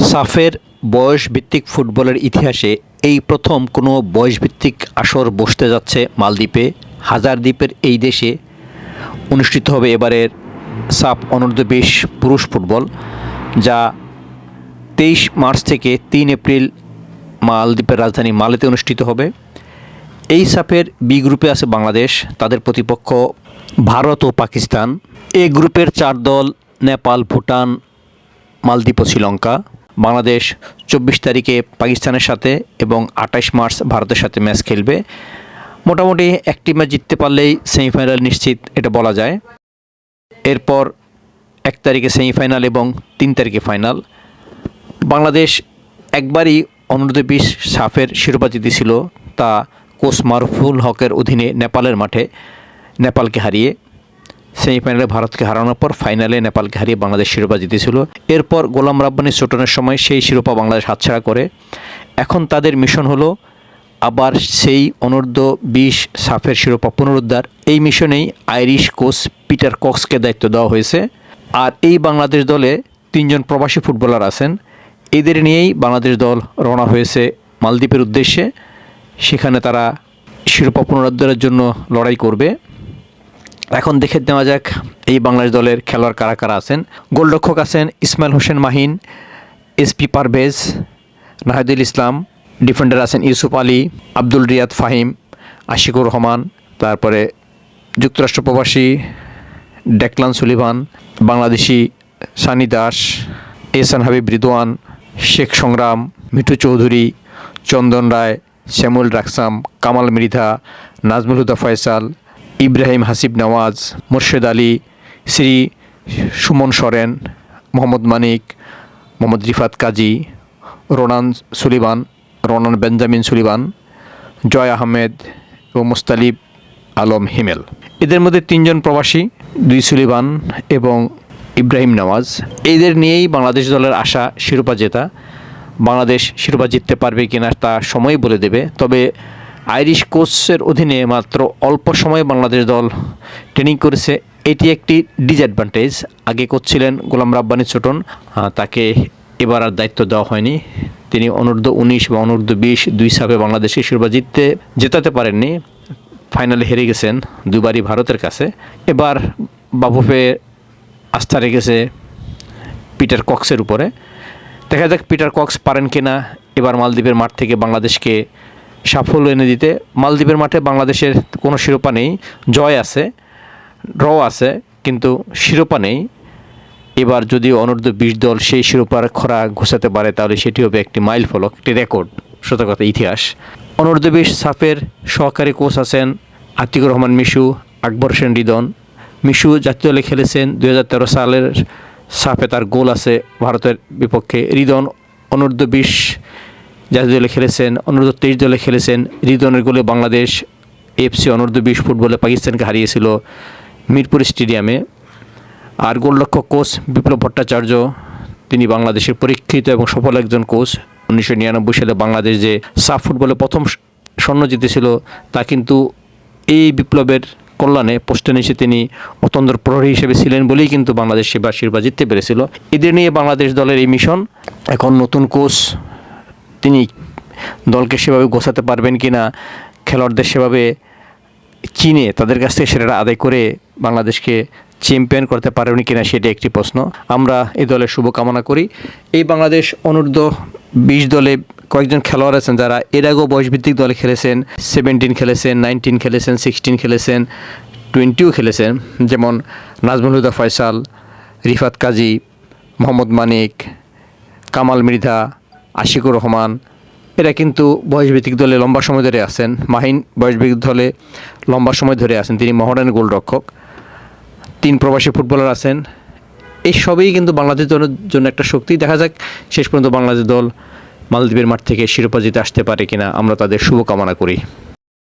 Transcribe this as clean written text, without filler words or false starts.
সাফের বয়সভিত্তিক ফুটবলের ইতিহাসে এই প্রথম কোনো বয়সভিত্তিক আসর বসতে যাচ্ছে মালদ্বীপে। হাজার দ্বীপের এই দেশে অনুষ্ঠিত হবে এবারের সাফ অনূর্ধ্ব-20 পুরুষ ফুটবল, যা 23 মার্চ থেকে 3 এপ্রিল মালদ্বীপের রাজধানী মালেতে অনুষ্ঠিত হবে। এই সাফের বি গ্রুপে আছে বাংলাদেশ, তাদের প্রতিপক্ষ ভারত ও পাকিস্তান। এ গ্রুপের 4 দল নেপাল, ভুটান, মালদ্বীপ ও শ্রীলঙ্কা। বাংলাদেশ 24 তারিখে পাকিস্তানের সাথে এবং 28 মার্চ ভারতের সাথে ম্যাচ খেলবে। মোটামুটি একটি ম্যাচ জিততে পারলেই সেমিফাইনাল নিশ্চিত, এটা বলা যায়। এরপর 1 তারিখে সেমিফাইনাল এবং 3 তারিখে ফাইনাল। বাংলাদেশ একবারই অনূর্ধ্ব-20 সাফের শিরোপা জিতেছিল, তা কোচ মারুফুল হকের অধীনে নেপালের মাঠে নেপালকে হারিয়ে। সেমিফাইনালে ভারতকে হারানোর পর ফাইনালে নেপালকে হারিয়ে বাংলাদেশ শিরোপা জিতেছিল। এরপর গোলাম রাব্বানী ছোটনের সময় সেই শিরোপা বাংলাদেশ হাতছাড়া করে। এখন তাদের মিশন হলো আবার সেই অনূর্ধ্ব-20 সাফের শিরোপা পুনরুদ্ধার। এই মিশনেই আইরিশ কোচ পিটার কক্সকে দায়িত্ব দেওয়া হয়েছে। আর এই বাংলাদেশ দলে 3 জন প্রবাসী ফুটবলার আছেন। এদের নিয়েই বাংলাদেশ দল রওনা হয়েছে মালদ্বীপের উদ্দেশ্যে। সেখানে তারা শিরোপা পুনরুদ্ধারের জন্য লড়াই করবে। এখন দেখে নেওয়া যাক এই বাংলাদেশ দলের খেলোয়াড় কারা কারা আছেন। গোলরক্ষক আছেন ইসমাইল হোসেন মাহিন, এসপি পারভেজ, নাহিদুল ইসলাম। ডিফেন্ডার আছেন ইউসুফ আলী, আব্দুল রিয়াদ ফাহিম, আশিকুর রহমান। তারপরে যুক্তরাষ্ট্র প্রবাসী ডেকলান সুলিভান, বাংলাদেশি Sunny Das, Ehsan Habib Ridwan, Sheikh Sangram, Mithu Chowdhury, Chandan Roy, Shyamal Raksam, Kamal Mridha, Nazmul Huda Faisal, Ibrahim Hasib Nawaz, Morshed Ali, Shri Suman Soren, Mohammad Manik, Mohammad Rifat Kazi, Ronan Sullivan, Ronan Benjamin Sullivan, Joy Ahmed ও মুস্তালিব আলম হিমেল। এদের মধ্যে 3 জন প্রবাসী, 2 সুলিভান এবং ইব্রাহিম নওয়াজ। এদের নিয়েই বাংলাদেশ দলের আশা শিরোপা জেতা। বাংলাদেশ শিরোপা জিততে পারবে কিনা তা সময় বলে দেবে। তবে আইরিশ কোচের অধীনে মাত্র অল্প সময়ে বাংলাদেশ দল ট্রেনিং করেছে, এটি একটি ডিসঅ্যাডভান্টেজ। আগে কোচ ছিলেন গোলাম রাব্বানী ছোটন, তাকে এবার আর দায়িত্ব দেওয়া হয়নি। তিনি অনূর্ধ্ব-19 বা অনূর্ধ্ব-20 2 সাফে বাংলাদেশকে শিরোপা জেতাতে পারেননি। ফাইনালে হেরে গেছেন 2 বারই ভারতের কাছে। এবার বাফুফে আস্থা রেখেছে পিটার কক্সের উপরে। দেখা যাক পিটার কক্স পারেন কিনা এবার মালদ্বীপের মাঠ থেকে বাংলাদেশকে সাফল্য এনে দিতে। মালদ্বীপের মাঠে বাংলাদেশের কোনো শিরোপা নেই, জয় আছে, ড্র আছে, কিন্তু শিরোপা নেই। এবার যদি অনূর্ধ্ব-20 দল সেই শিরোপার খরা ঘোষাতে পারে তাহলে সেটি হবে একটি মাইল ফলক, একটি রেকর্ড, সত্য কথা, ইতিহাস। অনূর্ধ্ব-20 সাফের সহকারী কোচ আছেন আতিকুর রহমান মিশু, আকবর হোসেন রিদন। মিশু জাতীয় দলে খেলেছেন 2013 সালের সাফে, তার গোল আছে ভারতের বিপক্ষে। রিদন অনূর্ধ্ব-20 জাতীয় দলে খেলেছেন, অনূর্ধ্ব-23 দলে খেলেছেন। রিদনের গোলে বাংলাদেশ এফসি অনূর্ধ্ব-20 ফুটবলে পাকিস্তানকে হারিয়েছিল মিরপুর স্টেডিয়ামে। আর গোলরক্ষক কোচ বিপ্লব ভট্টাচার্য, তিনি বাংলাদেশের পরীক্ষিত এবং সফল একজন কোচ। 1999 সালে বাংলাদেশ যে সাফ ফুটবলে প্রথম স্বর্ণ জিতেছিল, তা কিন্তু এই বিপ্লবের কল্যাণে পোস্টে এসে তিনি অতন্দ্র প্রহরী হিসেবে ছিলেন বলেই কিন্তু বাংলাদেশ সেবার শিরোপা জিততে পেরেছিল। এদের নিয়ে বাংলাদেশ দলের এই মিশন। এখন নতুন কোচ, তিনি দলকে সেভাবে গোছাতে পারবেন কিনা, খেলোয়াড়দের সেভাবে চিনে তাদের কাছ থেকে সেটা আদায় করে বাংলাদেশকে চ্যাম্পিয়ন করতে পারবেন কিনা, সেটা একটি প্রশ্ন। আমরা এই দলের শুভকামনা করি। এই বাংলাদেশ অনূর্ধ্ব-20 দলে কয়েকজন খেলোয়াড় আছেন যারা এর আগেও বয়সভিত্তিক দলে খেলেছেন, 17 খেলেছেন, 19 খেলেছেন, 16 খেলেছেন, 20ও খেলেছেন, যেমন নাজমুল হুদা ফয়সাল, রিফাত কাজী, মোহাম্মদ মানিক, কামাল মৃধা, আশিকুর রহমান। এরা কিন্তু বয়সভিত্তিক দলে লম্বা সময় ধরে আছেন। মাহিন বয়সভিত্তিক দলে লম্বা সময় ধরে আছেন, তিনি মহড়ানের গোলরক্ষক। 3 প্রবাসী ফুটবলার আছেন। এই সবই কিন্তু বাংলাদেশ দলের জন্য একটা শক্তি। দেখা যাক শেষ পর্যন্ত বাংলাদেশ দল মালদ্বীপের মাঠ থেকে শিরোপা জিতে আসতে পারে কিনা, আমরা তাদের শুভকামনা করি।